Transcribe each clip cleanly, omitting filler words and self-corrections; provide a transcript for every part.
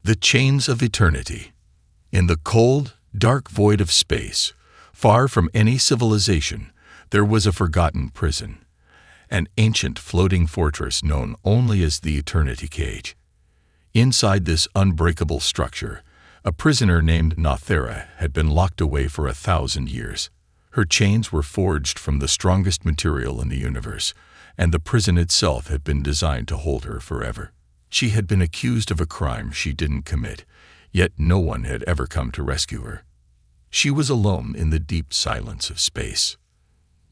The chains of eternity. In the cold, dark void of space, far from any civilization, there was a forgotten prison, an ancient floating fortress known only as the Eternity Cage. Inside this unbreakable structure, a prisoner named Nothera had been locked away for 1,000 years. Her chains were forged from the strongest material in the universe, and the prison itself had been designed to hold her forever. She had been accused of a crime she didn't commit, yet no one had ever come to rescue her. She was alone in the deep silence of space.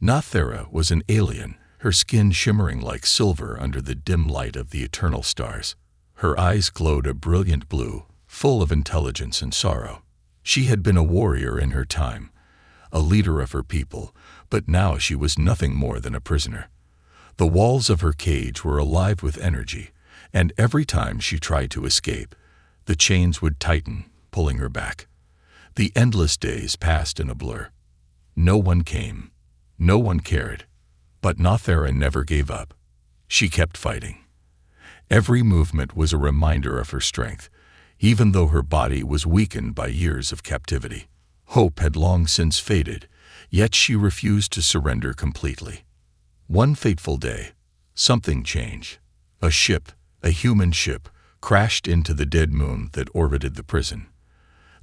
Nothera was an alien, her skin shimmering like silver under the dim light of the eternal stars. Her eyes glowed a brilliant blue, full of intelligence and sorrow. She had been a warrior in her time, a leader of her people, but now she was nothing more than a prisoner. The walls of her cage were alive with energy, and every time she tried to escape, the chains would tighten, pulling her back. The endless days passed in a blur. No one came. No one cared. But Nothera never gave up. She kept fighting. Every movement was a reminder of her strength, even though her body was weakened by years of captivity. Hope had long since faded, yet she refused to surrender completely. One fateful day, something changed. A ship, a human ship, crashed into the dead moon that orbited the prison.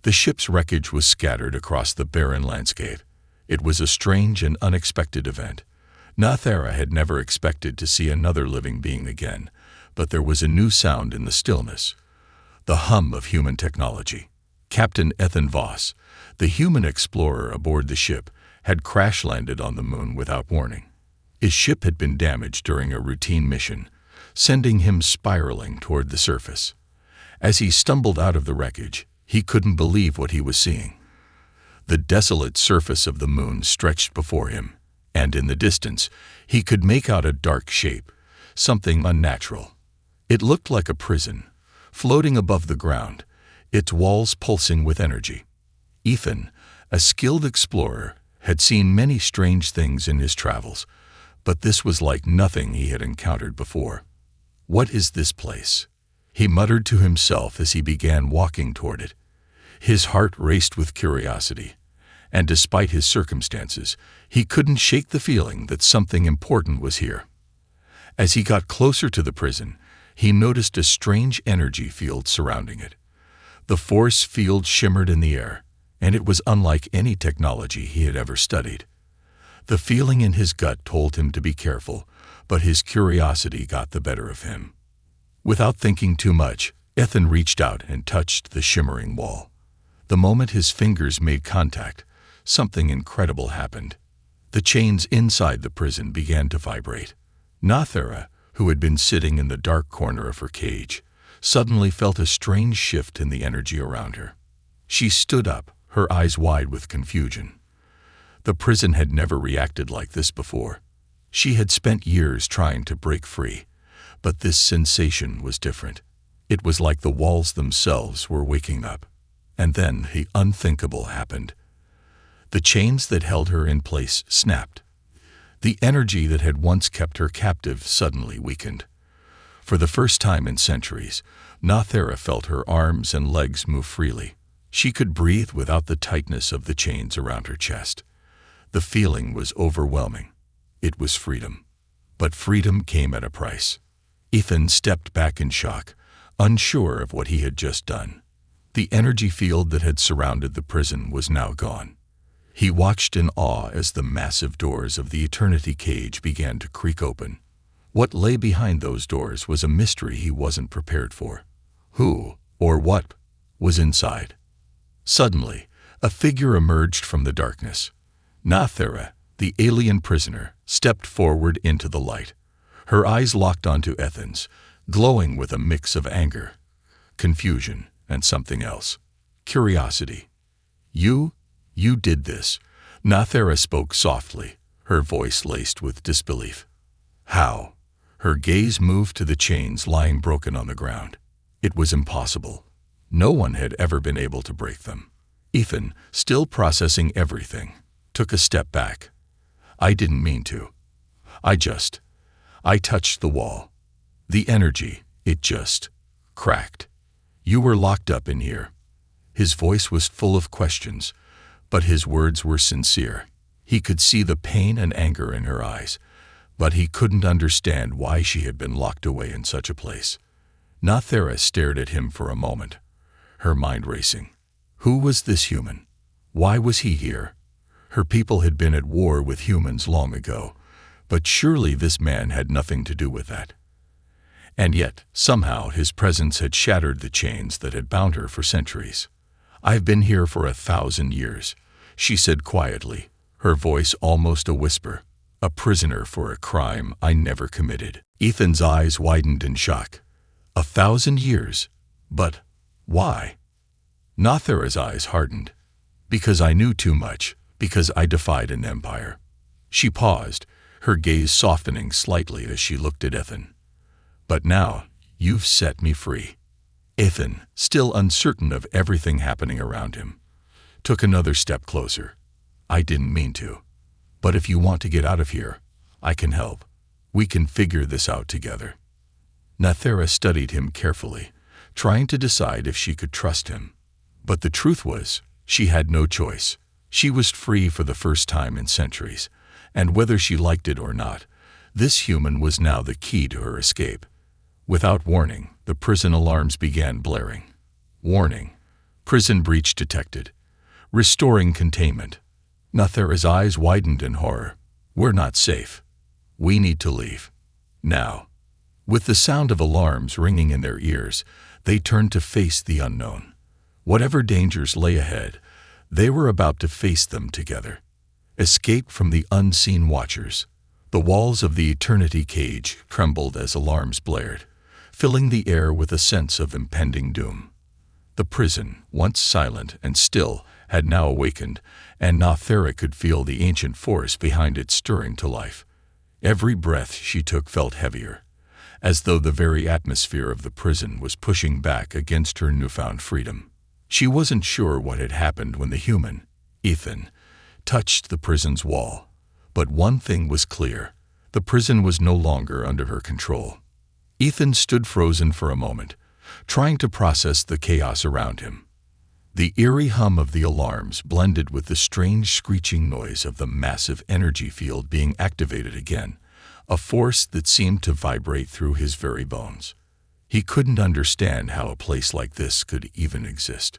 The ship's wreckage was scattered across the barren landscape. It was a strange and unexpected event. Nothera had never expected to see another living being again, but there was a new sound in the stillness, the hum of human technology. Captain Ethan Voss, the human explorer aboard the ship, had crash-landed on the moon without warning. His ship had been damaged during a routine mission, sending him spiraling toward the surface. As he stumbled out of the wreckage, he couldn't believe what he was seeing. The desolate surface of the moon stretched before him, and in the distance, he could make out a dark shape, something unnatural. It looked like a prison, floating above the ground, its walls pulsing with energy. Ethan, a skilled explorer, had seen many strange things in his travels, but this was like nothing he had encountered before. "What is this place?" he muttered to himself as he began walking toward it. His heart raced with curiosity, and despite his circumstances, he couldn't shake the feeling that something important was here. As he got closer to the prison, he noticed a strange energy field surrounding it. The force field shimmered in the air, and it was unlike any technology he had ever studied. The feeling in his gut told him to be careful, but his curiosity got the better of him. Without thinking too much, Ethan reached out and touched the shimmering wall. The moment his fingers made contact, something incredible happened. The chains inside the prison began to vibrate. Nothera, who had been sitting in the dark corner of her cage, suddenly felt a strange shift in the energy around her. She stood up, her eyes wide with confusion. The prison had never reacted like this before. She had spent years trying to break free, but this sensation was different. It was like the walls themselves were waking up. And then the unthinkable happened. The chains that held her in place snapped. The energy that had once kept her captive suddenly weakened. For the first time in centuries, Nothera felt her arms and legs move freely. She could breathe without the tightness of the chains around her chest. The feeling was overwhelming. It was freedom. But freedom came at a price. Ethan stepped back in shock, unsure of what he had just done. The energy field that had surrounded the prison was now gone. He watched in awe as the massive doors of the Eternity Cage began to creak open. What lay behind those doors was a mystery he wasn't prepared for. Who, or what, was inside? Suddenly, a figure emerged from the darkness. Nothera, the alien prisoner, stepped forward into the light. Her eyes locked onto Ethan's, glowing with a mix of anger, confusion, and something else. Curiosity. You did this." Nothera spoke softly, her voice laced with disbelief. "How?" Her gaze moved to the chains lying broken on the ground. It was impossible. No one had ever been able to break them. Ethan, still processing everything, took a step back. "I didn't mean to. I touched the wall. The energy, it just cracked. You were locked up in here." His voice was full of questions, but his words were sincere. He could see the pain and anger in her eyes, but he couldn't understand why she had been locked away in such a place. Nathera stared at him for a moment, her mind racing. Who was this human? Why was he here? Her people had been at war with humans long ago, but surely this man had nothing to do with that. And yet, somehow, his presence had shattered the chains that had bound her for centuries. "I've been here for 1,000 years," she said quietly, her voice almost a whisper. "A prisoner for a crime I never committed." Ethan's eyes widened in shock. 1,000 years? But why? Nathera's eyes hardened. "Because I knew too much, because I defied an empire." She paused, her gaze softening slightly as she looked at Ethan. "But now, you've set me free." Ethan, still uncertain of everything happening around him, took another step closer. "I didn't mean to. But if you want to get out of here, I can help. We can figure this out together." Nathera studied him carefully, trying to decide if she could trust him. But the truth was, she had no choice. She was free for the first time in centuries, and whether she liked it or not, this human was now the key to her escape. Without warning, the prison alarms began blaring. Warning: prison breach detected. Restoring containment. Nathera's eyes widened in horror. "We're not safe. We need to leave. Now." With the sound of alarms ringing in their ears, they turned to face the unknown. Whatever dangers lay ahead, they were about to face them together. Escape from the unseen watchers. The walls of the eternity cage trembled as alarms blared, filling the air with a sense of impending doom. The prison, once silent and still, had now awakened, and Nathera could feel the ancient force behind it stirring to life. Every breath she took felt heavier, as though the very atmosphere of the prison was pushing back against her newfound freedom. She wasn't sure what had happened when the human, Ethan, touched the prison's wall. But one thing was clear: the prison was no longer under her control. Ethan stood frozen for a moment, trying to process the chaos around him. The eerie hum of the alarms blended with the strange screeching noise of the massive energy field being activated again, a force that seemed to vibrate through his very bones. He couldn't understand how a place like this could even exist.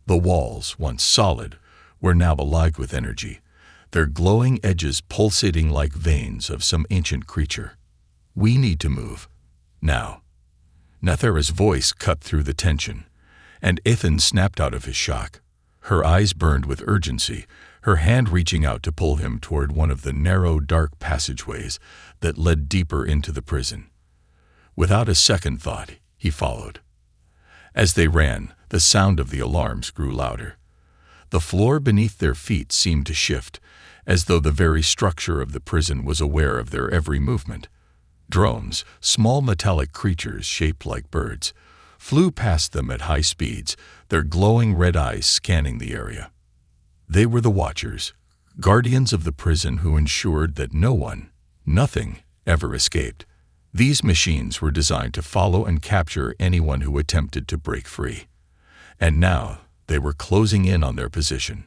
The walls, once solid, were now alive with energy, their glowing edges pulsating like veins of some ancient creature. "We need to move. Now." Nathera's voice cut through the tension, and Ethan snapped out of his shock. Her eyes burned with urgency, her hand reaching out to pull him toward one of the narrow, dark passageways that led deeper into the prison. Without a second thought, he followed. As they ran, the sound of the alarms grew louder. The floor beneath their feet seemed to shift, as though the very structure of the prison was aware of their every movement. Drones, small metallic creatures shaped like birds, flew past them at high speeds, their glowing red eyes scanning the area. They were the Watchers, guardians of the prison who ensured that no one, nothing, ever escaped. These machines were designed to follow and capture anyone who attempted to break free. And now they were closing in on their position.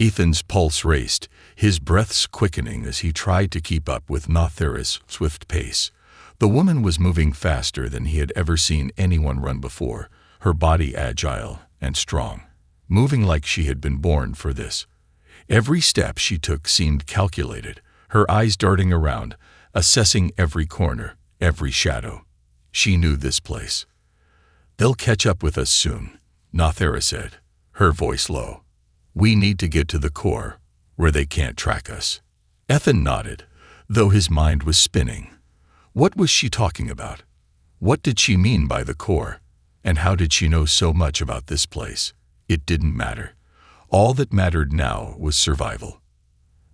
Ethan's pulse raced, his breaths quickening as he tried to keep up with Nathera's swift pace. The woman was moving faster than he had ever seen anyone run before, her body agile and strong, moving like she had been born for this. Every step she took seemed calculated, her eyes darting around, assessing every corner, every shadow. She knew this place. "They'll catch up with us soon," Nathera said, her voice low. "We need to get to the core, where they can't track us." Ethan nodded, though his mind was spinning. What was she talking about? What did she mean by the core? And how did she know so much about this place? It didn't matter. All that mattered now was survival.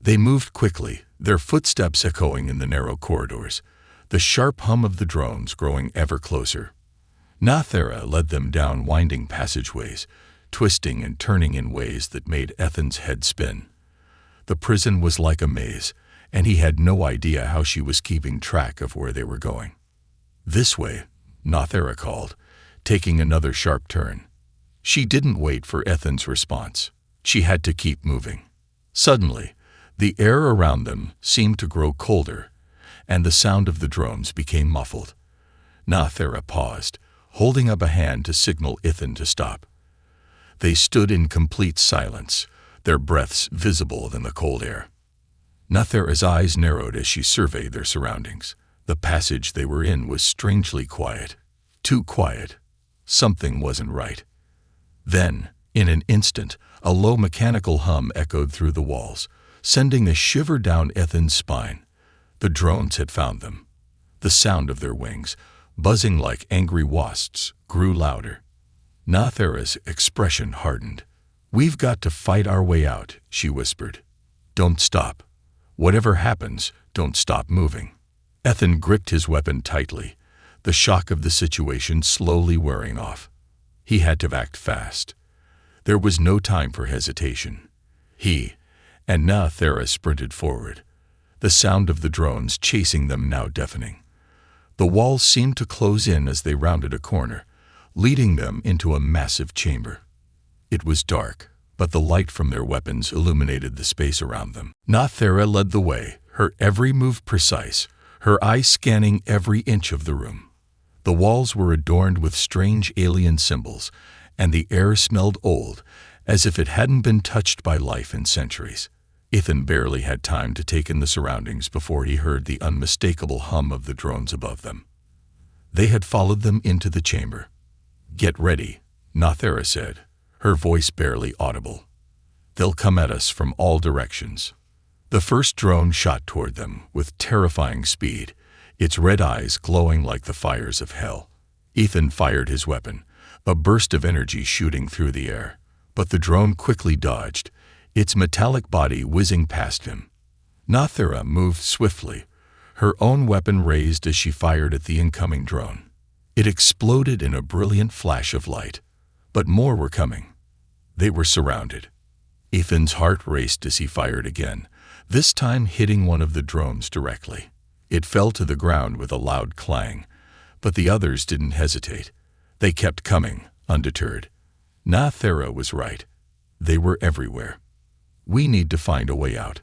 They moved quickly, their footsteps echoing in the narrow corridors, the sharp hum of the drones growing ever closer. Nathera led them down winding passageways, twisting and turning in ways that made Ethan's head spin. The prison was like a maze, and he had no idea how she was keeping track of where they were going. "This way," Nathera called, taking another sharp turn. She didn't wait for Ethan's response. She had to keep moving. Suddenly, the air around them seemed to grow colder, and the sound of the drones became muffled. Nathera paused, holding up a hand to signal Ethan to stop. They stood in complete silence, their breaths visible in the cold air. Nathera's eyes narrowed as she surveyed their surroundings. The passage they were in was strangely quiet. Too quiet. Something wasn't right. Then, in an instant, a low mechanical hum echoed through the walls, sending a shiver down Ethan's spine. The drones had found them. The sound of their wings, buzzing like angry wasps, grew louder. Nathera's expression hardened. "We've got to fight our way out," she whispered. "Don't stop. Whatever happens, don't stop moving." Ethan gripped his weapon tightly, the shock of the situation slowly wearing off. He had to act fast. There was no time for hesitation. He and Nathera sprinted forward, the sound of the drones chasing them now deafening. The walls seemed to close in as they rounded a corner, leading them into a massive chamber. It was dark, but the light from their weapons illuminated the space around them. Nathera led the way, her every move precise, her eyes scanning every inch of the room. The walls were adorned with strange alien symbols, and the air smelled old, as if it hadn't been touched by life in centuries. Ethan barely had time to take in the surroundings before he heard the unmistakable hum of the drones above them. They had followed them into the chamber. "Get ready," Nathera said, her voice barely audible. "They'll come at us from all directions." The first drone shot toward them with terrifying speed, its red eyes glowing like the fires of hell. Ethan fired his weapon, a burst of energy shooting through the air. But the drone quickly dodged, its metallic body whizzing past him. Nathera moved swiftly, her own weapon raised as she fired at the incoming drone. It exploded in a brilliant flash of light, but more were coming. They were surrounded. Ethan's heart raced as he fired again, this time hitting one of the drones directly. It fell to the ground with a loud clang, but the others didn't hesitate. They kept coming, undeterred. Nathera was right. They were everywhere. "We need to find a way out."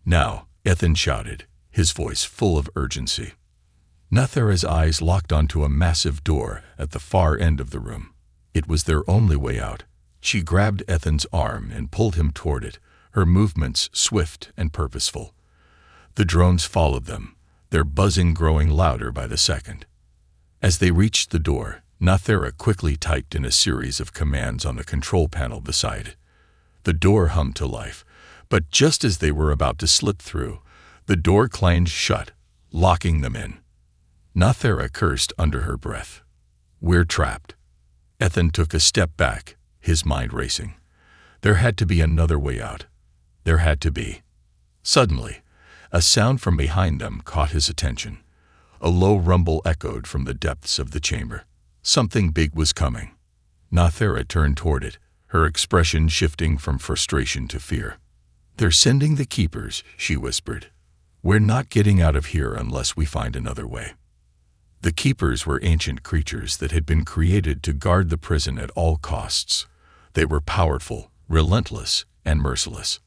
"Now," Ethan shouted, his voice full of urgency. Nathera's eyes locked onto a massive door at the far end of the room. It was their only way out. She grabbed Ethan's arm and pulled him toward it, her movements swift and purposeful. The drones followed them, their buzzing growing louder by the second. As they reached the door, Nathera quickly typed in a series of commands on the control panel beside it. The door hummed to life, but just as they were about to slip through, the door clanged shut, locking them in. Nathera cursed under her breath. "We're trapped." Ethan took a step back, his mind racing. There had to be another way out. There had to be. Suddenly, a sound from behind them caught his attention. A low rumble echoed from the depths of the chamber. Something big was coming. Nathera turned toward it, her expression shifting from frustration to fear. "They're sending the keepers," she whispered. "We're not getting out of here unless we find another way." The keepers were ancient creatures that had been created to guard the prison at all costs. They were powerful, relentless, and merciless.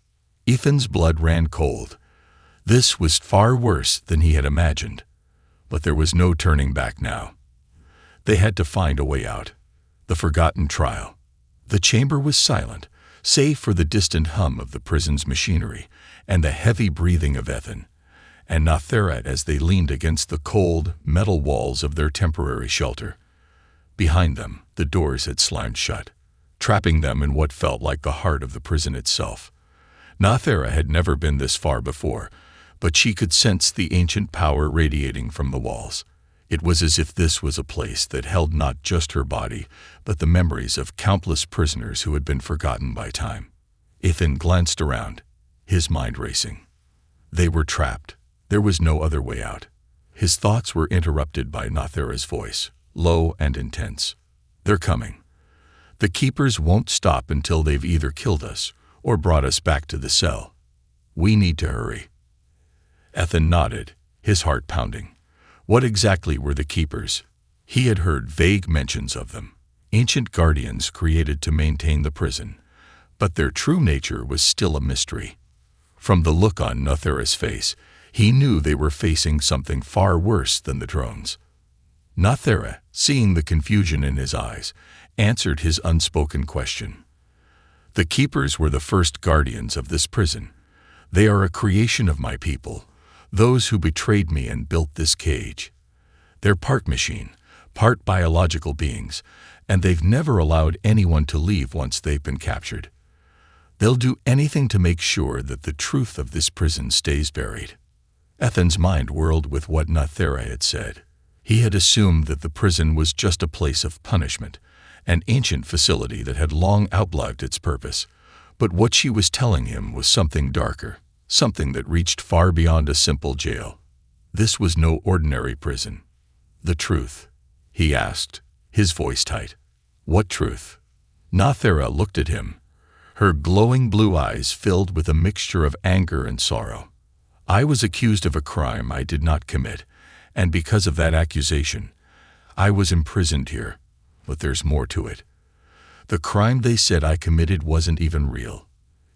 Ethan's blood ran cold. This was far worse than he had imagined. But there was no turning back now. They had to find a way out. The forgotten trial. The chamber was silent, save for the distant hum of the prison's machinery and the heavy breathing of Ethan and Nathera as they leaned against the cold, metal walls of their temporary shelter. Behind them, the doors had slammed shut, trapping them in what felt like the heart of the prison itself. Nathera had never been this far before, but she could sense the ancient power radiating from the walls. It was as if this was a place that held not just her body, but the memories of countless prisoners who had been forgotten by time. Ethan glanced around, his mind racing. They were trapped. There was no other way out. His thoughts were interrupted by Nathera's voice, low and intense. "They're coming. The keepers won't stop until they've either killed us or brought us back to the cell. We need to hurry." Ethan nodded, his heart pounding. What exactly were the keepers? He had heard vague mentions of them, ancient guardians created to maintain the prison, but their true nature was still a mystery. From the look on Nathera's face, he knew they were facing something far worse than the drones. Nathera, seeing the confusion in his eyes, answered his unspoken question. The keepers were the first guardians of this prison. They are a creation of my people, those who betrayed me and built this cage. They're part machine, part biological beings, and they've never allowed anyone to leave once they've been captured. They'll do anything to make sure that the truth of this prison stays buried. Ethan's mind whirled with what Nathera had said. He had assumed that the prison was just a place of punishment, an ancient facility that had long outlived its purpose. But what she was telling him was something darker, something that reached far beyond a simple jail. This was no ordinary prison. The truth, he asked, his voice tight. What truth? Nathera looked at him, her glowing blue eyes filled with a mixture of anger and sorrow. I was accused of a crime I did not commit, and because of that accusation, I was imprisoned here. But there's more to it. The crime they said I committed wasn't even real.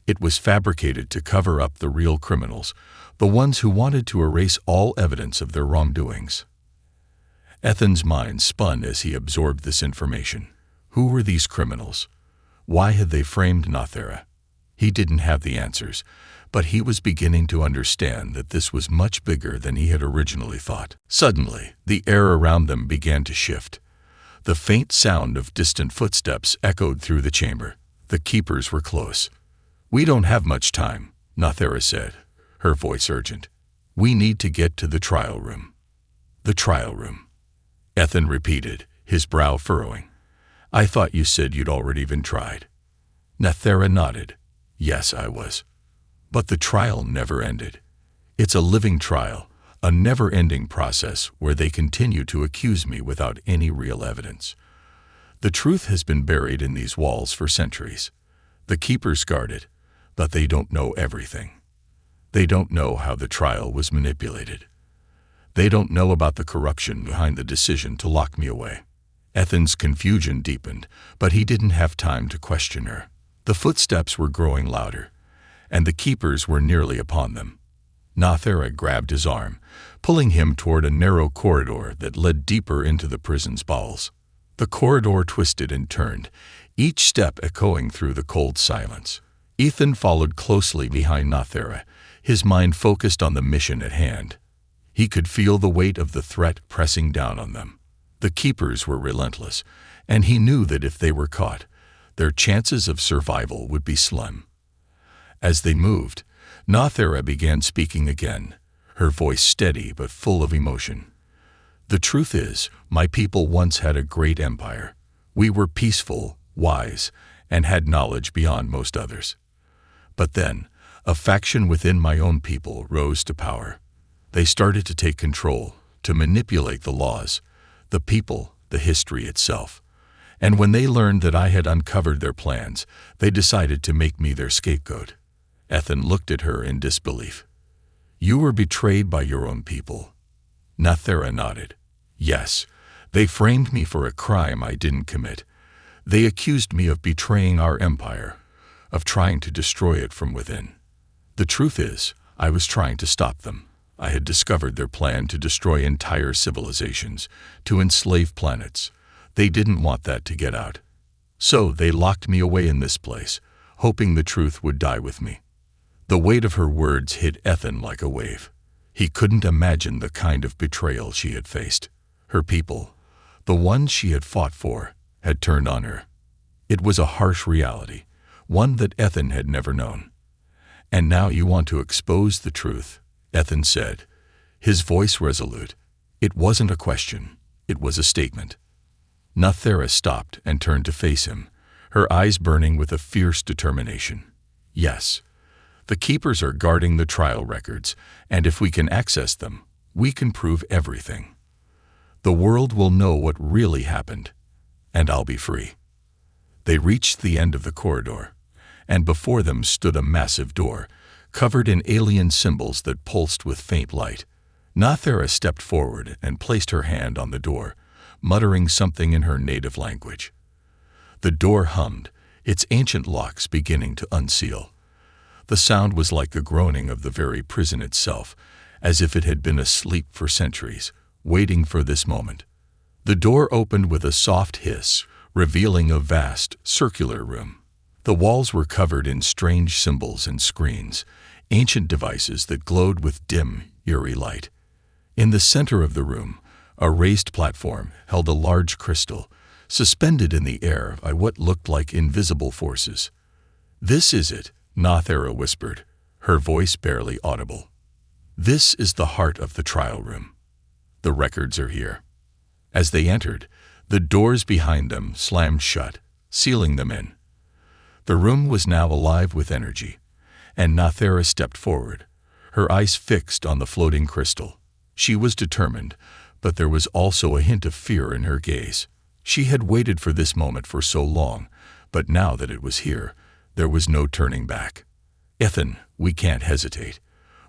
It was fabricated to cover up the real criminals, the ones who wanted to erase all evidence of their wrongdoings. Ethan's mind spun as he absorbed this information. Who were these criminals? Why had they framed Nathera? He didn't have the answers, but he was beginning to understand that this was much bigger than he had originally thought. Suddenly, the air around them began to shift. The faint sound of distant footsteps echoed through the chamber. The keepers were close. We don't have much time, Nathera said, her voice urgent. We need to get to the trial room. The trial room, Ethan repeated, his brow furrowing. I thought you said you'd already been tried. Nathera nodded. Yes, I was. But the trial never ended. It's a living trial, a never-ending process where they continue to accuse me without any real evidence. The truth has been buried in these walls for centuries. The keepers guard it, but they don't know everything. They don't know how the trial was manipulated. They don't know about the corruption behind the decision to lock me away. Ethan's confusion deepened, but he didn't have time to question her. The footsteps were growing louder, and the keepers were nearly upon them. Nathera grabbed his arm, pulling him toward a narrow corridor that led deeper into the prison's bowels. The corridor twisted and turned, each step echoing through the cold silence. Ethan followed closely behind Nathera, his mind focused on the mission at hand. He could feel the weight of the threat pressing down on them. The keepers were relentless, and he knew that if they were caught, their chances of survival would be slim. As they moved, Nathera began speaking again, her voice steady but full of emotion. The truth is, my people once had a great empire. We were peaceful, wise, and had knowledge beyond most others. But then, a faction within my own people rose to power. They started to take control, to manipulate the laws, the people, the history itself. And when they learned that I had uncovered their plans, they decided to make me their scapegoat. Ethan looked at her in disbelief. You were betrayed by your own people. Nathera nodded. Yes, they framed me for a crime I didn't commit. They accused me of betraying our empire, of trying to destroy it from within. The truth is, I was trying to stop them. I had discovered their plan to destroy entire civilizations, to enslave planets. They didn't want that to get out. So they locked me away in this place, hoping the truth would die with me. The weight of her words hit Ethan like a wave. He couldn't imagine the kind of betrayal she had faced. Her people, the ones she had fought for, had turned on her. It was a harsh reality, one that Ethan had never known. And now you want to expose the truth, Ethan said, his voice resolute. It wasn't a question, it was a statement. Nathera stopped and turned to face him, her eyes burning with a fierce determination. Yes, the keepers are guarding the trial records, and if we can access them, we can prove everything. The world will know what really happened, and I'll be free. They reached the end of the corridor, and before them stood a massive door, covered in alien symbols that pulsed with faint light. Nathera stepped forward and placed her hand on the door, muttering something in her native language. The door hummed, its ancient locks beginning to unseal. The sound was like the groaning of the very prison itself, as if it had been asleep for centuries, waiting for this moment. The door opened with a soft hiss, revealing a vast, circular room. The walls were covered in strange symbols and screens, ancient devices that glowed with dim, eerie light. In the center of the room, a raised platform held a large crystal, suspended in the air by what looked like invisible forces. "This is it," Nathera whispered, her voice barely audible. "This is the heart of the trial room. The records are here." As they entered, the doors behind them slammed shut, sealing them in. The room was now alive with energy, and Nathera stepped forward, her eyes fixed on the floating crystal. She was determined, but there was also a hint of fear in her gaze. She had waited for this moment for so long, but now that it was here, there was no turning back. "Ethan, we can't hesitate.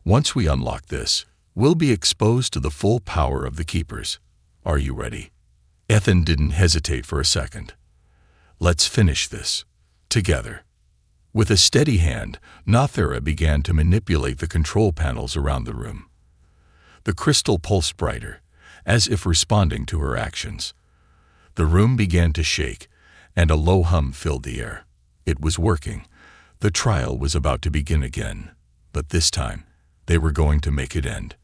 Once we unlock this, we'll be exposed to the full power of the Keepers. Are you ready?" Ethan didn't hesitate for a second. "Let's finish this. Together." With a steady hand, Nathera began to manipulate the control panels around the room. The crystal pulsed brighter, as if responding to her actions. The room began to shake, and a low hum filled the air. It was working. The trial was about to begin again, but this time, they were going to make it end.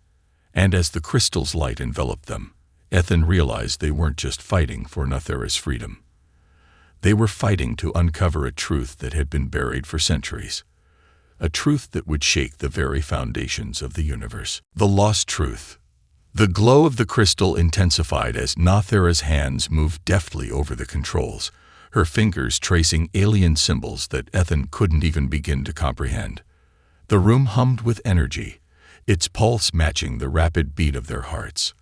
And as the crystal's light enveloped them, Ethan realized they weren't just fighting for Nathera's freedom. They were fighting to uncover a truth that had been buried for centuries. A truth that would shake the very foundations of the universe. The lost truth. The glow of the crystal intensified as Nathera's hands moved deftly over the controls, her fingers tracing alien symbols that Ethan couldn't even begin to comprehend. The room hummed with energy, its pulse matching the rapid beat of their hearts.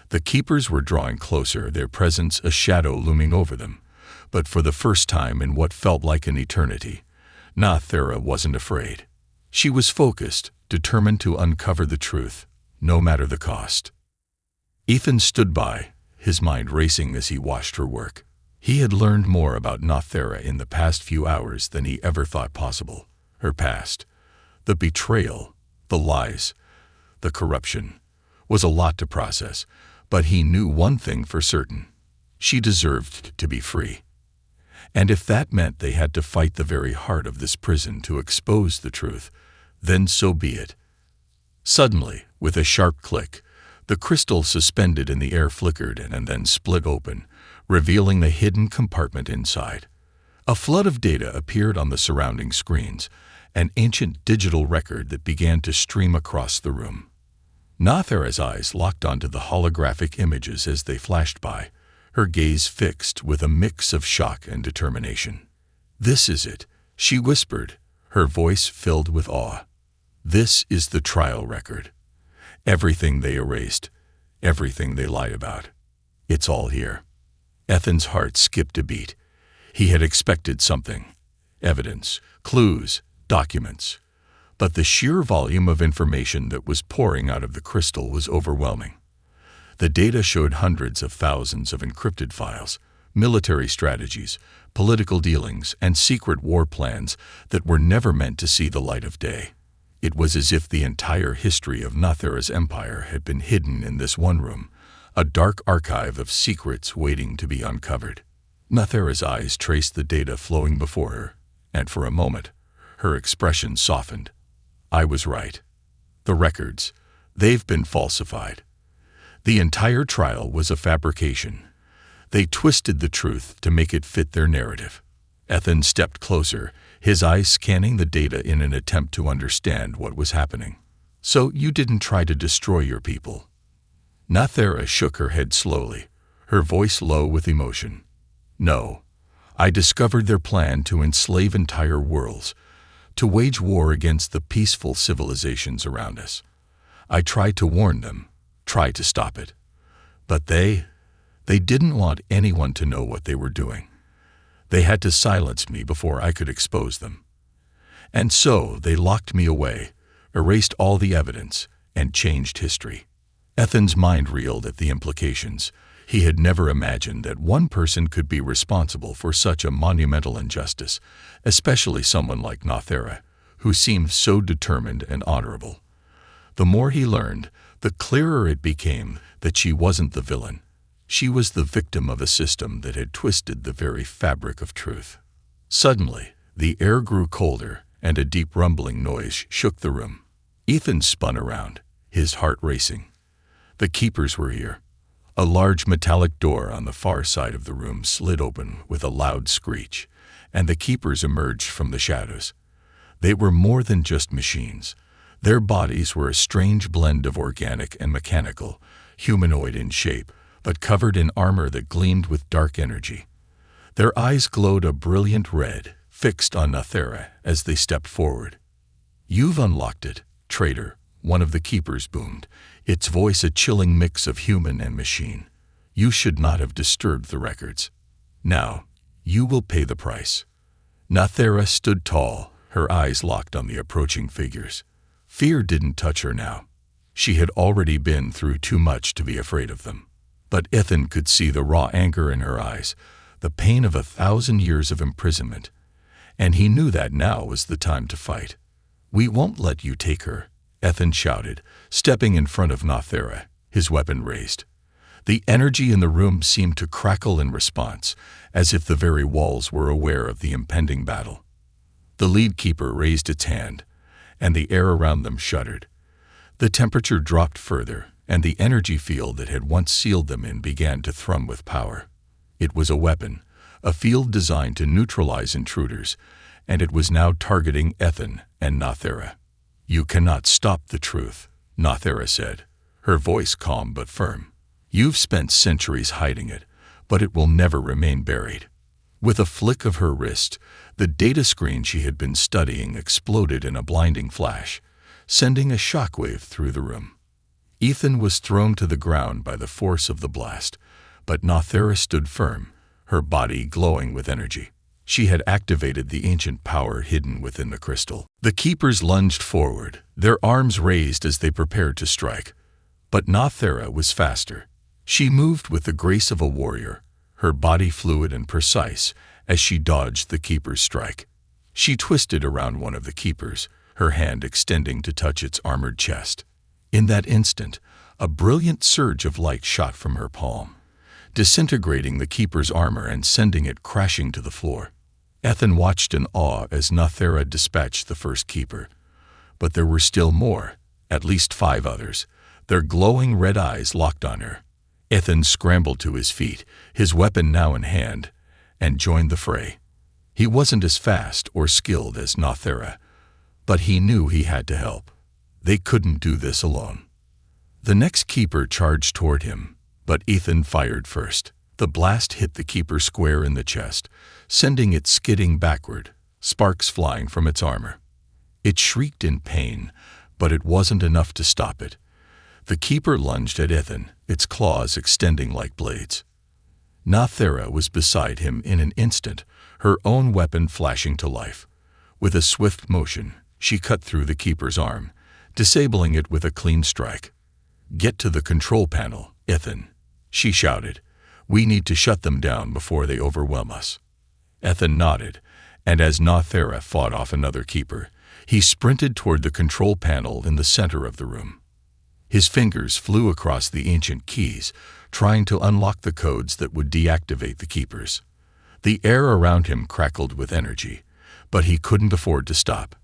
The Keepers were drawing closer, their presence a shadow looming over them. But for the first time in what felt like an eternity, Nathera wasn't afraid. She was focused, determined to uncover the truth, no matter the cost. Ethan stood by, his mind racing as he watched her work. He had learned more about Nathera in the past few hours than he ever thought possible. Her past, the betrayal, the lies, the corruption, was a lot to process, but he knew one thing for certain. She deserved to be free. And if that meant they had to fight the very heart of this prison to expose the truth, then so be it. Suddenly, with a sharp click, the crystal suspended in the air flickered and then split open, revealing the hidden compartment inside. A flood of data appeared on the surrounding screens, an ancient digital record that began to stream across the room. Nathera's eyes locked onto the holographic images as they flashed by, her gaze fixed with a mix of shock and determination. "This is it," she whispered, her voice filled with awe. "This is the trial record. Everything they erased, everything they lied about. It's all here." Ethan's heart skipped a beat. He had expected something. Evidence, clues, documents. But the sheer volume of information that was pouring out of the crystal was overwhelming. The data showed hundreds of thousands of encrypted files, military strategies, political dealings, and secret war plans that were never meant to see the light of day. It was as if the entire history of Nathera's empire had been hidden in this one room, a dark archive of secrets waiting to be uncovered. Nathera's eyes traced the data flowing before her, and for a moment, her expression softened. "I was right. The records, they've been falsified. The entire trial was a fabrication. They twisted the truth to make it fit their narrative." Ethan stepped closer, his eyes scanning the data in an attempt to understand what was happening. "So you didn't try to destroy your people?" Nathera shook her head slowly, her voice low with emotion. "No. I discovered their plan to enslave entire worlds, to wage war against the peaceful civilizations around us. I tried to warn them, tried to stop it. But they didn't want anyone to know what they were doing. They had to silence me before I could expose them. And so they locked me away, erased all the evidence, and changed history." Ethan's mind reeled at the implications. He had never imagined that one person could be responsible for such a monumental injustice, especially someone like Nothera, who seemed so determined and honorable. The more he learned, the clearer it became that she wasn't the villain. She was the victim of a system that had twisted the very fabric of truth. Suddenly, the air grew colder, and a deep rumbling noise shook the room. Ethan spun around, his heart racing. The keepers were here. A large metallic door on the far side of the room slid open with a loud screech, and the keepers emerged from the shadows. They were more than just machines. Their bodies were a strange blend of organic and mechanical, humanoid in shape, but covered in armor that gleamed with dark energy. Their eyes glowed a brilliant red, fixed on Nothera as they stepped forward. "You've unlocked it, traitor," one of the keepers boomed, its voice a chilling mix of human and machine. "You should not have disturbed the records. Now, you will pay the price." Nothera stood tall, her eyes locked on the approaching figures. Fear didn't touch her now. She had already been through too much to be afraid of them. But Ethan could see the raw anger in her eyes, the pain of 1,000 years of imprisonment. And he knew that now was the time to fight. "We won't let you take her," Ethan shouted, stepping in front of Nothera, his weapon raised. The energy in the room seemed to crackle in response, as if the very walls were aware of the impending battle. The lead keeper raised its hand, and the air around them shuddered. The temperature dropped further, and the energy field that had once sealed them in began to thrum with power. It was a weapon, a field designed to neutralize intruders, and it was now targeting Ethan and Nothera. "You cannot stop the truth," Nothera said, her voice calm but firm. "You've spent centuries hiding it, but it will never remain buried." With a flick of her wrist, the data screen she had been studying exploded in a blinding flash, sending a shockwave through the room. Ethan was thrown to the ground by the force of the blast, but Nothera stood firm, her body glowing with energy. She had activated the ancient power hidden within the crystal. The keepers lunged forward, their arms raised as they prepared to strike. But Nothera was faster. She moved with the grace of a warrior, her body fluid and precise as she dodged the keeper's strike. She twisted around one of the keepers, her hand extending to touch its armored chest. In that instant, a brilliant surge of light shot from her palm, disintegrating the keeper's armor and sending it crashing to the floor. Ethan watched in awe as Nothera dispatched the first keeper. But there were still more, at least 5 others, their glowing red eyes locked on her. Ethan scrambled to his feet, his weapon now in hand, and joined the fray. He wasn't as fast or skilled as Nothera, but he knew he had to help. They couldn't do this alone. The next keeper charged toward him, but Ethan fired first. The blast hit the keeper square in the chest, sending it skidding backward, sparks flying from its armor. It shrieked in pain, but it wasn't enough to stop it. The keeper lunged at Ethan, its claws extending like blades. Nothera was beside him in an instant, her own weapon flashing to life. With a swift motion, she cut through the keeper's arm, disabling it with a clean strike. "Get to the control panel, Ethan," she shouted. "We need to shut them down before they overwhelm us." Ethan nodded, and as Nothera fought off another keeper, he sprinted toward the control panel in the center of the room. His fingers flew across the ancient keys, trying to unlock the codes that would deactivate the keepers. The air around him crackled with energy, but he couldn't afford to stop.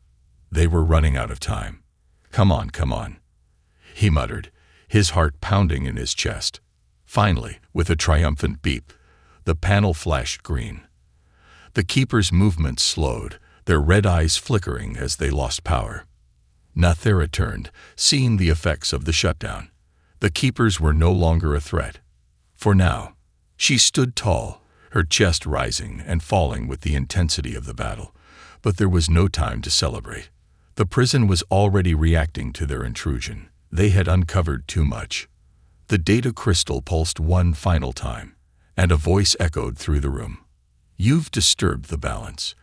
They were running out of time. Come on," he muttered, his heart pounding in his chest. Finally, with a triumphant beep, the panel flashed green. The keepers' movements slowed, their red eyes flickering as they lost power. Nothera turned, seeing the effects of the shutdown. The keepers were no longer a threat. For now, she stood tall, her chest rising and falling with the intensity of the battle. But there was no time to celebrate. The prison was already reacting to their intrusion. They had uncovered too much. The data crystal pulsed one final time, and a voice echoed through the room. "You've disturbed the balance.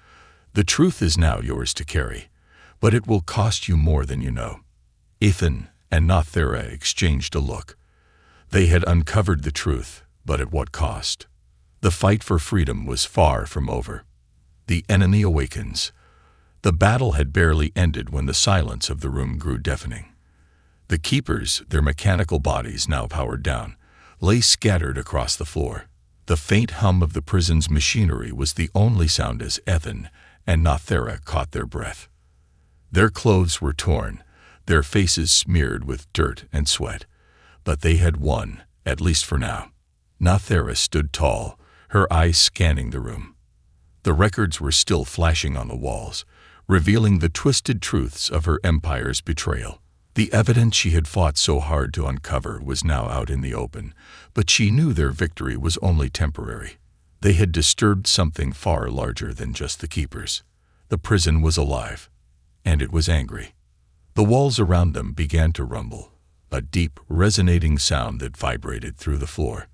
The truth is now yours to carry, but it will cost you more than you know." Ethan and Nothera exchanged a look. They had uncovered the truth, but at what cost? The fight for freedom was far from over. The enemy awakens. The battle had barely ended when the silence of the room grew deafening. The keepers, their mechanical bodies now powered down, lay scattered across the floor. The faint hum of the prison's machinery was the only sound as Ethan and Nothera caught their breath. Their clothes were torn, their faces smeared with dirt and sweat, but they had won, at least for now. Nothera stood tall, her eyes scanning the room. The records were still flashing on the walls, revealing the twisted truths of her empire's betrayal. The evidence she had fought so hard to uncover was now out in the open, but she knew their victory was only temporary. They had disturbed something far larger than just the keepers. The prison was alive, and it was angry. The walls around them began to rumble, a deep, resonating sound that vibrated through the floor.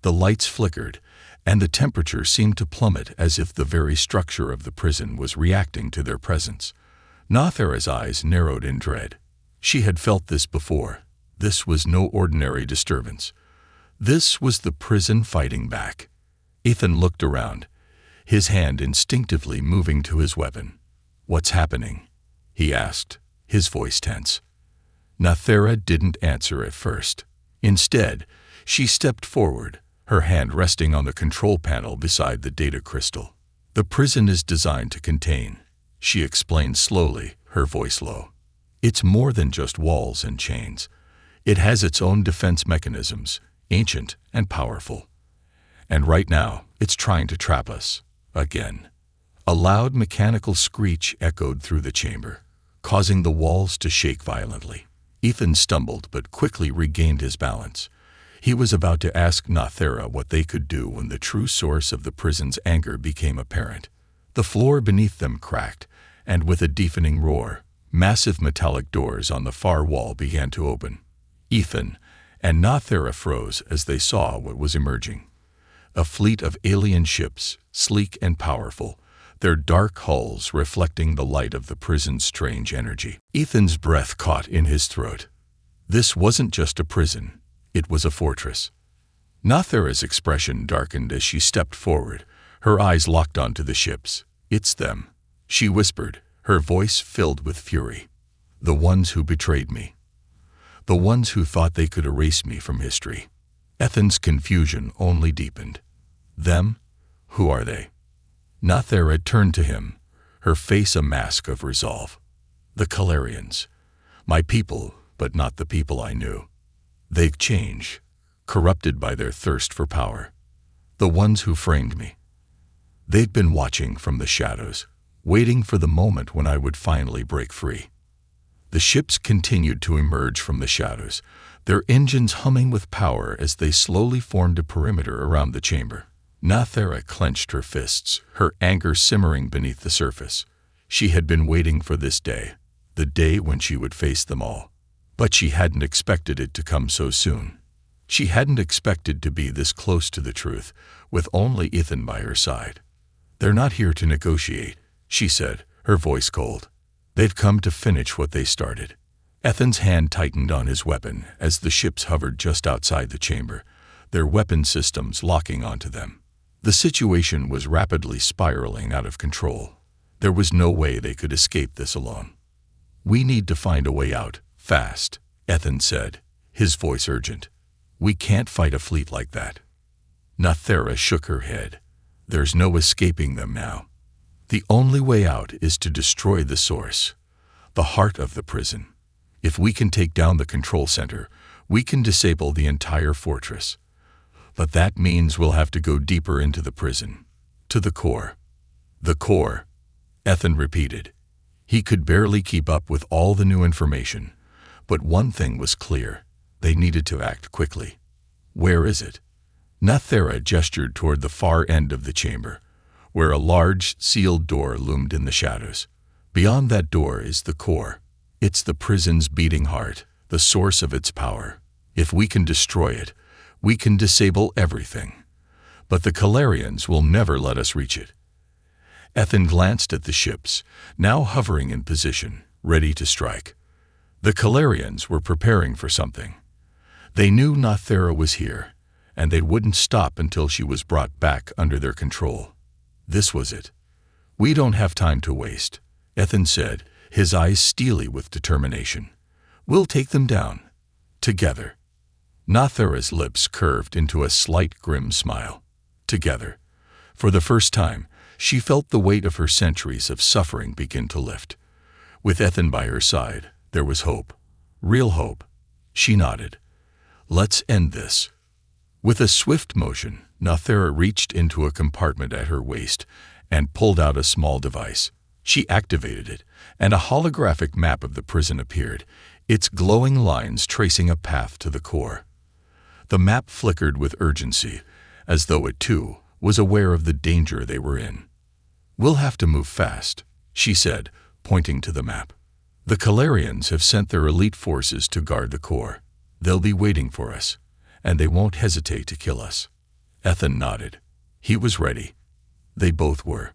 The lights flickered, and the temperature seemed to plummet as if the very structure of the prison was reacting to their presence. Nothera's eyes narrowed in dread. She had felt this before. This was no ordinary disturbance. This was the prison fighting back. Ethan looked around, his hand instinctively moving to his weapon. "What's happening?" he asked, his voice tense. Nothera didn't answer at first. Instead, she stepped forward, her hand resting on the control panel beside the data crystal. "The prison is designed to contain," she explained slowly, her voice low. "It's more than just walls and chains. It has its own defense mechanisms, ancient and powerful. And right now, it's trying to trap us, again." A loud mechanical screech echoed through the chamber, causing the walls to shake violently. Ethan stumbled but quickly regained his balance. He was about to ask Nothera what they could do when the true source of the prison's anger became apparent. The floor beneath them cracked, and with a deafening roar, massive metallic doors on the far wall began to open. Ethan and Nothera froze as they saw what was emerging. A fleet of alien ships, sleek and powerful, their dark hulls reflecting the light of the prison's strange energy. Ethan's breath caught in his throat. This wasn't just a prison, it was a fortress. Nothera's expression darkened as she stepped forward, her eyes locked onto the ships. "It's them," she whispered, her voice filled with fury. "The ones who betrayed me. The ones who thought they could erase me from history." Ethan's confusion only deepened. "Them? Who are they?" Nothera turned to him, her face a mask of resolve. "The Calarians. My people, but not the people I knew. They've changed, corrupted by their thirst for power. The ones who framed me. They've been watching from the shadows, waiting for the moment when I would finally break free." The ships continued to emerge from the shadows, their engines humming with power as they slowly formed a perimeter around the chamber. Nothera clenched her fists, her anger simmering beneath the surface. She had been waiting for this day, the day when she would face them all. But she hadn't expected it to come so soon. She hadn't expected to be this close to the truth, with only Ethan by her side. "They're not here to negotiate," she said, her voice cold. "They've come to finish what they started." Ethan's hand tightened on his weapon as the ships hovered just outside the chamber, their weapon systems locking onto them. The situation was rapidly spiraling out of control. There was no way they could escape this alone. "We need to find a way out, fast," Ethan said, his voice urgent. "We can't fight a fleet like that." Nothera shook her head. "There's no escaping them now. The only way out is to destroy the source, the heart of the prison. If we can take down the control center, we can disable the entire fortress. But that means we'll have to go deeper into the prison, to the core." "The core," Ethan repeated. He could barely keep up with all the new information, but one thing was clear: they needed to act quickly. "Where is it?" Nothera gestured toward the far end of the chamber, where a large, sealed door loomed in the shadows. "Beyond that door is the core. It's the prison's beating heart, the source of its power. If we can destroy it, we can disable everything. But the Calarians will never let us reach it." Ethan glanced at the ships, now hovering in position, ready to strike. The Calarians were preparing for something. They knew Nothera was here, and they wouldn't stop until she was brought back under their control. This was it. "We don't have time to waste," Ethan said, his eyes steely with determination. "We'll take them down. Together." Nathera's lips curved into a slight grim smile. Together. For the first time, she felt the weight of her centuries of suffering begin to lift. With Ethan by her side, there was hope. Real hope. She nodded. "Let's end this." With a swift motion, Nathera reached into a compartment at her waist and pulled out a small device. She activated it, and a holographic map of the prison appeared, its glowing lines tracing a path to the core. The map flickered with urgency, as though it, too, was aware of the danger they were in. "We'll have to move fast," she said, pointing to the map. "The Calarians have sent their elite forces to guard the core. They'll be waiting for us, and they won't hesitate to kill us." Ethan nodded. He was ready. They both were.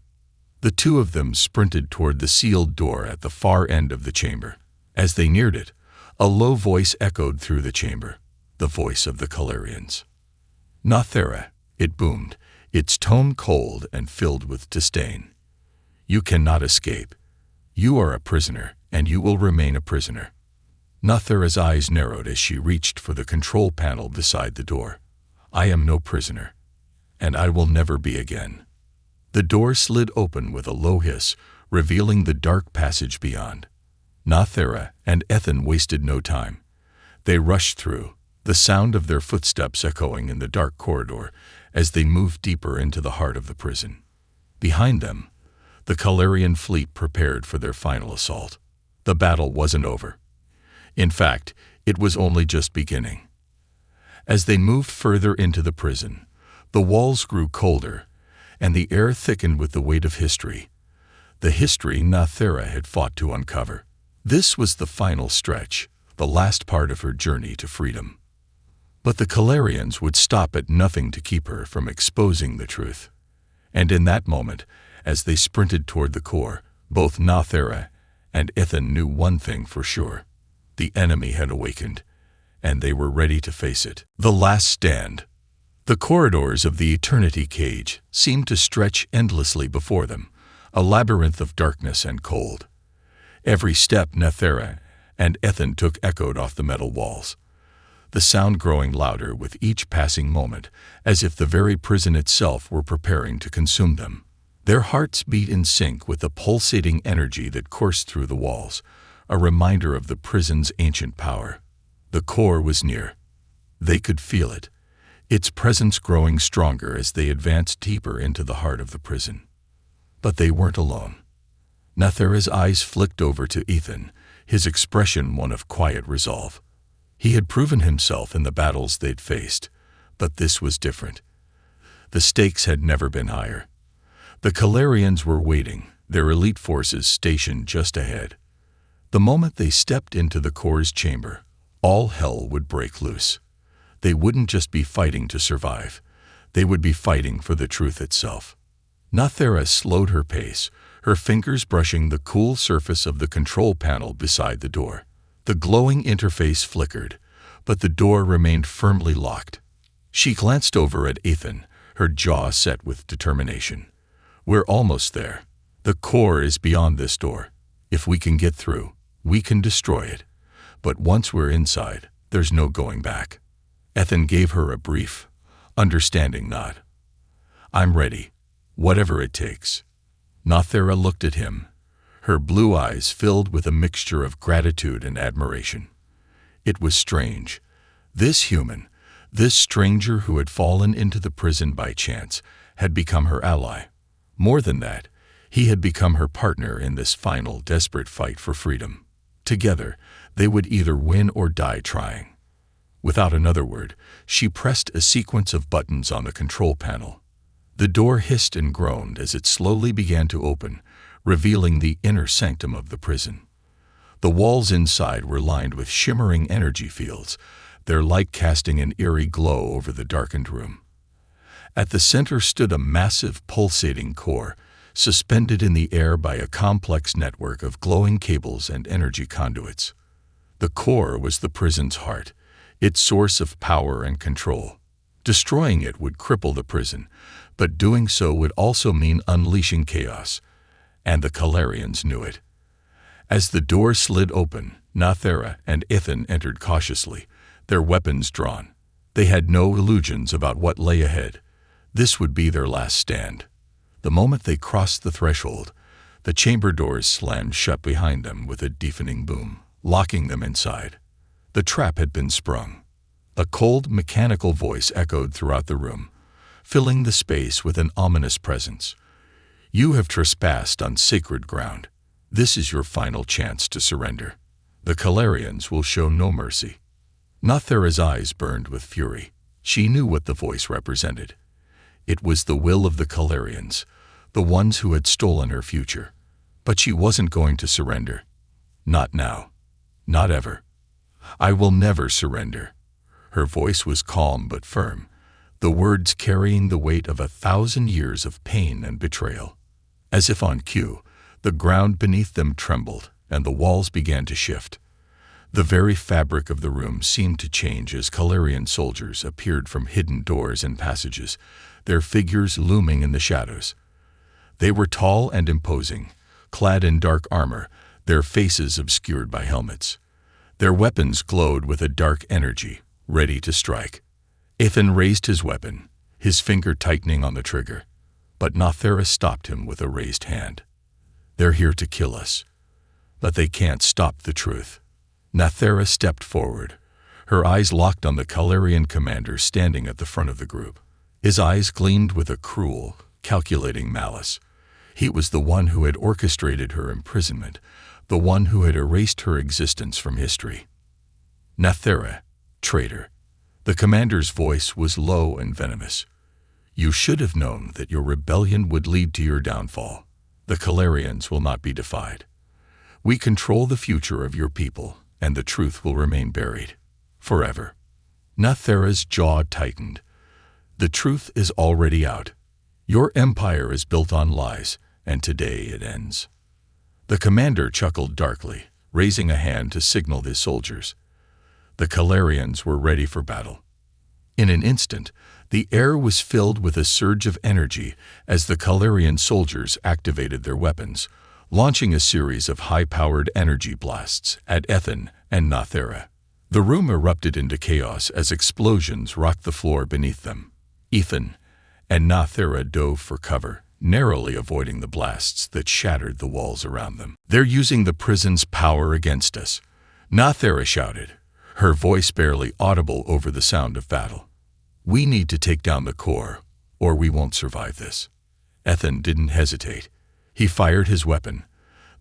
The two of them sprinted toward the sealed door at the far end of the chamber. As they neared it, a low voice echoed through the chamber, the voice of the Calarians. "Nathera," it boomed, its tone cold and filled with disdain. "You cannot escape. You are a prisoner, and you will remain a prisoner." Nathera's eyes narrowed as she reached for the control panel beside the door. "I am no prisoner, and I will never be again." The door slid open with a low hiss, revealing the dark passage beyond. Nathera and Ethan wasted no time. They rushed through, the sound of their footsteps echoing in the dark corridor as they moved deeper into the heart of the prison. Behind them, the Calarian fleet prepared for their final assault. The battle wasn't over. In fact, it was only just beginning. As they moved further into the prison, the walls grew colder, and the air thickened with the weight of history. The history Nathera had fought to uncover. This was the final stretch, the last part of her journey to freedom. But the Calarians would stop at nothing to keep her from exposing the truth. And in that moment, as they sprinted toward the core, both Nathera and Ethan knew one thing for sure. The enemy had awakened, and they were ready to face it. The last stand. The corridors of the eternity cage seemed to stretch endlessly before them, a labyrinth of darkness and cold. Every step Nathera and Ethan took echoed off the metal walls, the sound growing louder with each passing moment, as if the very prison itself were preparing to consume them. Their hearts beat in sync with the pulsating energy that coursed through the walls, a reminder of the prison's ancient power. The core was near. They could feel it, its presence growing stronger as they advanced deeper into the heart of the prison. But they weren't alone. Nathera's eyes flicked over to Ethan, his expression one of quiet resolve. He had proven himself in the battles they'd faced, but this was different. The stakes had never been higher. The Calarians were waiting, their elite forces stationed just ahead. The moment they stepped into the core's chamber, all hell would break loose. They wouldn't just be fighting to survive. They would be fighting for the truth itself. Nathera slowed her pace, her fingers brushing the cool surface of the control panel beside the door. The glowing interface flickered, but the door remained firmly locked. She glanced over at Ethan, her jaw set with determination. "We're almost there. The core is beyond this door. If we can get through, we can destroy it. But once we're inside, there's no going back." Ethan gave her a brief, understanding nod. "I'm ready, whatever it takes." Nathera looked at him, her blue eyes filled with a mixture of gratitude and admiration. It was strange. This human, this stranger who had fallen into the prison by chance, had become her ally. More than that, he had become her partner in this final, desperate fight for freedom. Together, they would either win or die trying. Without another word, she pressed a sequence of buttons on the control panel. The door hissed and groaned as it slowly began to open, revealing the inner sanctum of the prison. The walls inside were lined with shimmering energy fields, their light casting an eerie glow over the darkened room. At the center stood a massive, pulsating core, suspended in the air by a complex network of glowing cables and energy conduits. The core was the prison's heart, its source of power and control. Destroying it would cripple the prison, but doing so would also mean unleashing chaos, and the Calarians knew it. As the door slid open, Nathera and Ithan entered cautiously, their weapons drawn. They had no illusions about what lay ahead. This would be their last stand. The moment they crossed the threshold, the chamber doors slammed shut behind them with a deafening boom, locking them inside. The trap had been sprung. A cold, mechanical voice echoed throughout the room, filling the space with an ominous presence. You have trespassed on sacred ground. This is your final chance to surrender. The Calarians will show no mercy. Nathera's eyes burned with fury. She knew what the voice represented. It was the will of the Calarians, the ones who had stolen her future. But she wasn't going to surrender. Not now. Not ever. I will never surrender. Her voice was calm but firm, the words carrying the weight of 1,000 years of pain and betrayal. As if on cue, the ground beneath them trembled, and the walls began to shift. The very fabric of the room seemed to change as Calarian soldiers appeared from hidden doors and passages, their figures looming in the shadows. They were tall and imposing, clad in dark armor, their faces obscured by helmets. Their weapons glowed with a dark energy, ready to strike. Ithan raised his weapon, his finger tightening on the trigger, but Nathera stopped him with a raised hand. They're here to kill us, but they can't stop the truth. Nathera stepped forward, her eyes locked on the Calarian commander standing at the front of the group. His eyes gleamed with a cruel, calculating malice. He was the one who had orchestrated her imprisonment, the one who had erased her existence from history. Nathera, traitor. The commander's voice was low and venomous. You should have known that your rebellion would lead to your downfall. The Calarians will not be defied. We control the future of your people, and the truth will remain buried. Forever. Nathera's jaw tightened. The truth is already out. Your empire is built on lies, and today it ends. The commander chuckled darkly, raising a hand to signal his soldiers. The Calarians were ready for battle. In an instant, the air was filled with a surge of energy as the Calarian soldiers activated their weapons, launching a series of high-powered energy blasts at Ithan and Nathera. The room erupted into chaos as explosions rocked the floor beneath them. Ithan and Nathera dove for cover, narrowly avoiding the blasts that shattered the walls around them. They're using the prison's power against us, Nathera shouted, her voice barely audible over the sound of battle. We need to take down the core, or we won't survive this. Ithan didn't hesitate. He fired his weapon,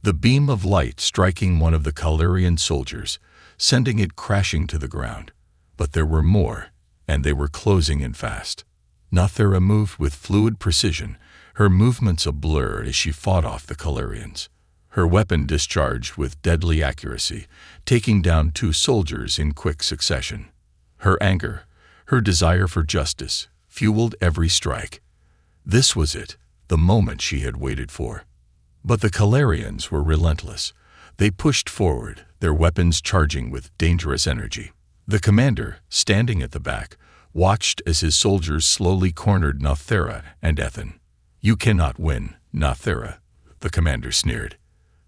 the beam of light striking one of the Calarian soldiers, sending it crashing to the ground. But there were more, and they were closing in fast. Nathera moved with fluid precision, her movements a blur as she fought off the Calarians. Her weapon discharged with deadly accuracy, taking down 2 soldiers in quick succession. Her anger, her desire for justice, fueled every strike. This was it, the moment she had waited for. But the Calarians were relentless. They pushed forward, their weapons charging with dangerous energy. The commander, standing at the back, watched as his soldiers slowly cornered Nathera and Ithan. You cannot win, Nathera, the commander sneered.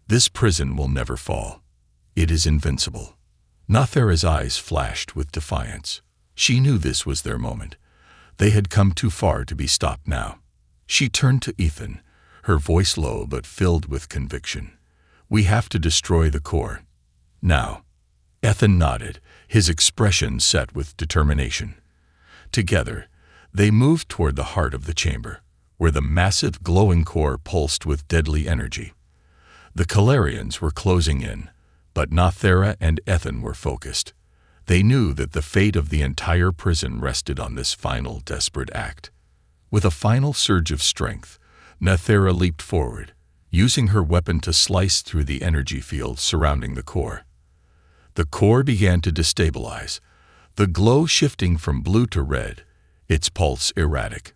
This prison will never fall. It is invincible. Nathera's eyes flashed with defiance. She knew this was their moment. They had come too far to be stopped now. She turned to Ithan, her voice low but filled with conviction. We have to destroy the core. Now. Ithan nodded, his expression set with determination. Together, they moved toward the heart of the chamber, where the massive glowing core pulsed with deadly energy. The Calarians were closing in, but Nathera and Ithan were focused. They knew that the fate of the entire prison rested on this final desperate act. With a final surge of strength, Nathera leaped forward, using her weapon to slice through the energy field surrounding the core. The core began to destabilize, the glow shifting from blue to red, its pulse erratic.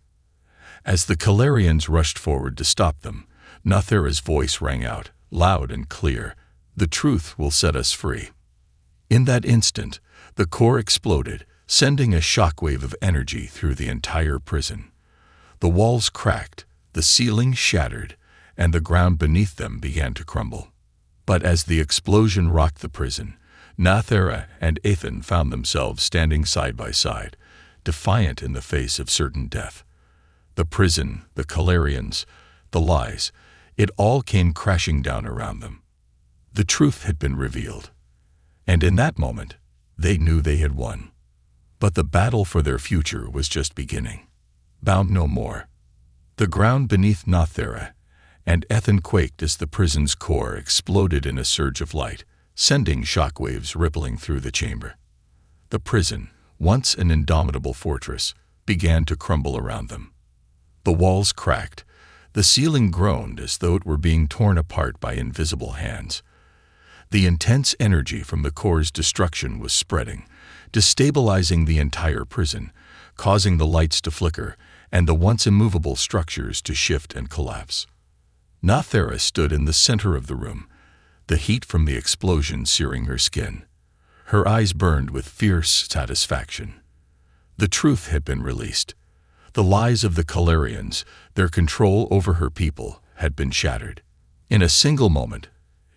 As the Calarians rushed forward to stop them, Nathera's voice rang out, loud and clear, "The truth will set us free." In that instant, the core exploded, sending a shockwave of energy through the entire prison. The walls cracked, the ceiling shattered, and the ground beneath them began to crumble. But as the explosion rocked the prison, Nathera and Ethan found themselves standing side by side, defiant in the face of certain death. The prison, the Calarians, the lies, it all came crashing down around them. The truth had been revealed, and in that moment, they knew they had won. But the battle for their future was just beginning. Bound no more. The ground beneath Nathera and Ethan quaked as the prison's core exploded in a surge of light, sending shockwaves rippling through the chamber. The prison, once an indomitable fortress, began to crumble around them. The walls cracked, the ceiling groaned as though it were being torn apart by invisible hands. The intense energy from the core's destruction was spreading, destabilizing the entire prison, causing the lights to flicker and the once immovable structures to shift and collapse. Nathera stood in the center of the room, the heat from the explosion searing her skin. Her eyes burned with fierce satisfaction. The truth had been released. The lies of the Calarians, their control over her people, had been shattered. In a single moment,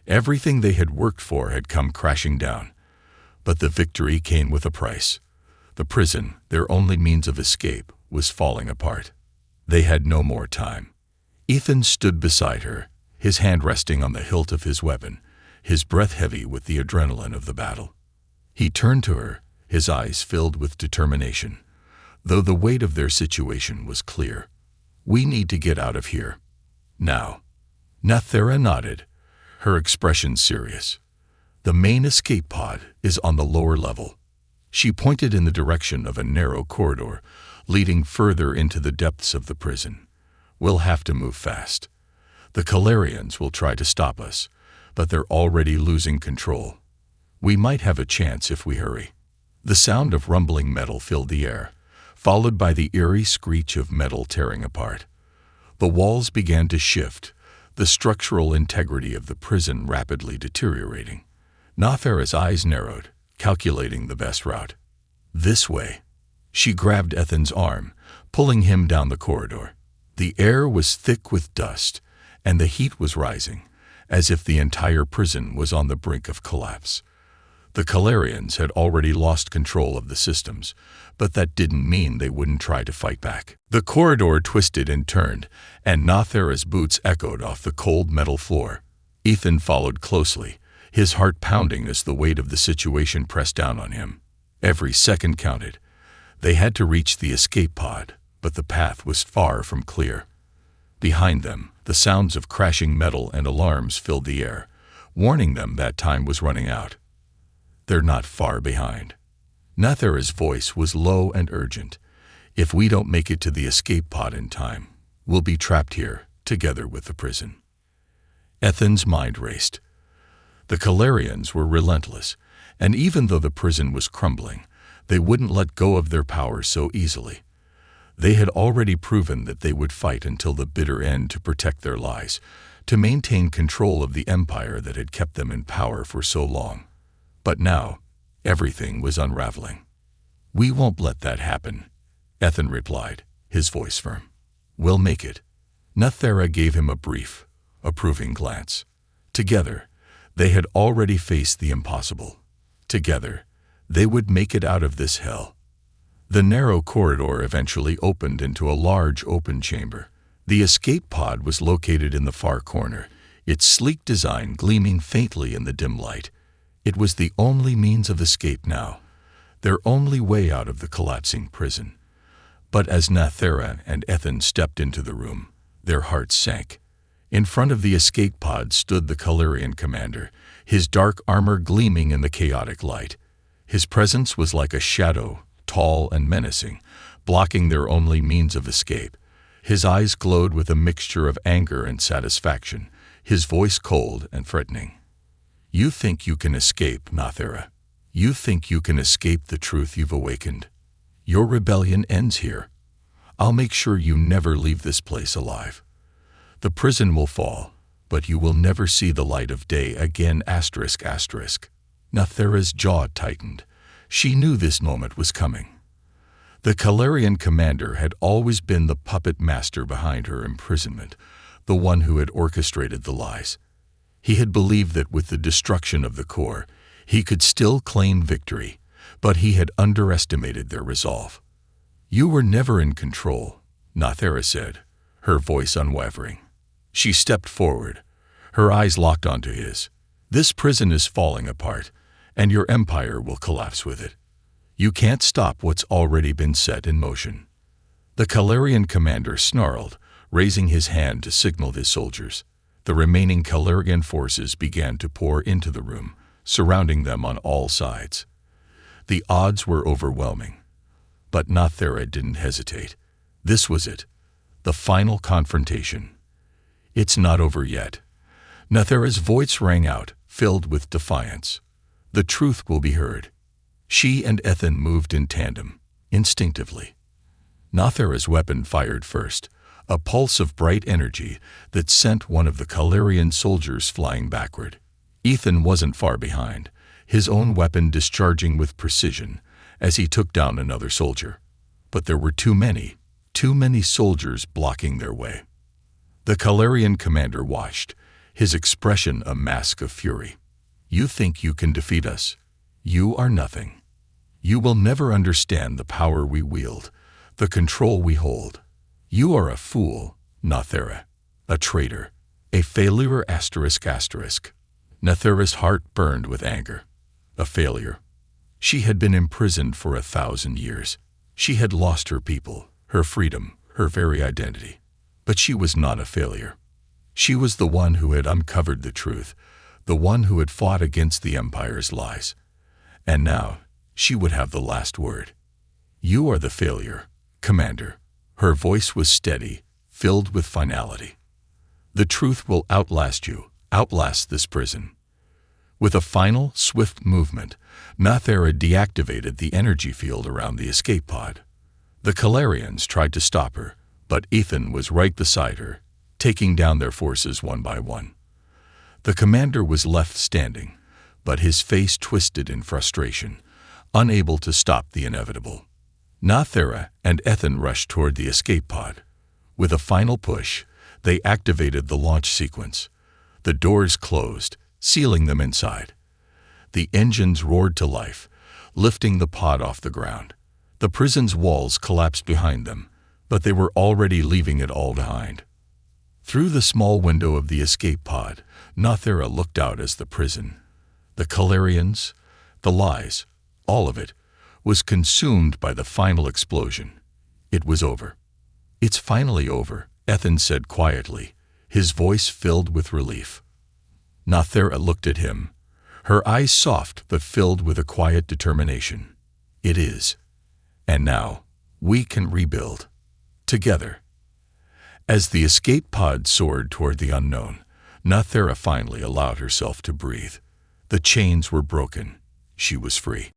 everything they had worked for had come crashing down. But the victory came with a price. The prison, their only means of escape, was falling apart. They had no more time. Ethan stood beside her, his hand resting on the hilt of his weapon, his breath heavy with the adrenaline of the battle. He turned to her, his eyes filled with determination, though the weight of their situation was clear. "We need to get out of here. Now." Nathera nodded, her expression serious. "The main escape pod is on the lower level." She pointed in the direction of a narrow corridor, leading further into the depths of the prison. "We'll have to move fast. The Calarians will try to stop us, but they're already losing control. We might have a chance if we hurry." The sound of rumbling metal filled the air, followed by the eerie screech of metal tearing apart. The walls began to shift, the structural integrity of the prison rapidly deteriorating. Nathera's eyes narrowed, calculating the best route. "This way." She grabbed Ethan's arm, pulling him down the corridor. The air was thick with dust, and the heat was rising, as if the entire prison was on the brink of collapse. The Calarians had already lost control of the systems, but that didn't mean they wouldn't try to fight back. The corridor twisted and turned, and Nathera's boots echoed off the cold metal floor. Ethan followed closely, his heart pounding as the weight of the situation pressed down on him. Every second counted. They had to reach the escape pod, but the path was far from clear. Behind them, the sounds of crashing metal and alarms filled the air, warning them that time was running out. "They're not far behind." Nathera's voice was low and urgent. "If we don't make it to the escape pod in time, we'll be trapped here, together with the prison." Ethan's mind raced. The Calarians were relentless, and even though the prison was crumbling, they wouldn't let go of their power so easily. They had already proven that they would fight until the bitter end to protect their lies, to maintain control of the empire that had kept them in power for so long. But now, everything was unraveling. "We won't let that happen," Ethan replied, his voice firm. "We'll make it." Nathera gave him a brief, approving glance. Together, they had already faced the impossible. Together, they would make it out of this hell. The narrow corridor eventually opened into a large open chamber. The escape pod was located in the far corner, its sleek design gleaming faintly in the dim light. It was the only means of escape now, their only way out of the collapsing prison. But as Nathera and Ethan stepped into the room, their hearts sank. In front of the escape pod stood the Calarian commander, his dark armor gleaming in the chaotic light. His presence was like a shadow, tall and menacing, blocking their only means of escape. His eyes glowed with a mixture of anger and satisfaction, his voice cold and threatening. "You think you can escape, Nathera. You think you can escape the truth you've awakened. Your rebellion ends here. I'll make sure you never leave this place alive. The prison will fall, but you will never see the light of day again ***. Nathera's jaw tightened. She knew this moment was coming. The Calarian commander had always been the puppet master behind her imprisonment, the one who had orchestrated the lies. He had believed that with the destruction of the core, he could still claim victory, but he had underestimated their resolve. "You were never in control," Nathera said, her voice unwavering. She stepped forward, her eyes locked onto his. "This prison is falling apart, and your empire will collapse with it. You can't stop what's already been set in motion." The Calarian commander snarled, raising his hand to signal his soldiers. The remaining Calarian forces began to pour into the room, surrounding them on all sides. The odds were overwhelming. But Nathera didn't hesitate. This was it, the final confrontation. "It's not over yet." Nathera's voice rang out, filled with defiance. "The truth will be heard." She and Ethan moved in tandem, instinctively. Nathera's weapon fired first, a pulse of bright energy that sent one of the Calarian soldiers flying backward. Ethan wasn't far behind, his own weapon discharging with precision as he took down another soldier. But there were too many soldiers blocking their way. The Calarian commander watched, his expression a mask of fury. "You think you can defeat us? You are nothing. You will never understand the power we wield, the control we hold. You are a fool, Nathera, a traitor, a failure ***. Nathera's heart burned with anger. A failure. She had been imprisoned for 1,000 years. She had lost her people, her freedom, her very identity. But she was not a failure. She was the one who had uncovered the truth, the one who had fought against the Empire's lies. And now, she would have the last word. "You are the failure, Commander." Her voice was steady, filled with finality. "The truth will outlast you, outlast this prison." With a final, swift movement, Nathera deactivated the energy field around the escape pod. The Calarians tried to stop her, but Ethan was right beside her, taking down their forces one by one. The commander was left standing, but his face twisted in frustration, unable to stop the inevitable. Nathera and Ethan rushed toward the escape pod. With a final push, they activated the launch sequence. The doors closed, sealing them inside. The engines roared to life, lifting the pod off the ground. The prison's walls collapsed behind them, but they were already leaving it all behind. Through the small window of the escape pod, Nathera looked out as the prison, the Calarians, the lies, all of it, was consumed by the final explosion. It was over. "It's finally over," Ethan said quietly, his voice filled with relief. Nathera looked at him, her eyes soft but filled with a quiet determination. "It is. And now, we can rebuild. Together." As the escape pod soared toward the unknown, Nathera finally allowed herself to breathe. The chains were broken. She was free.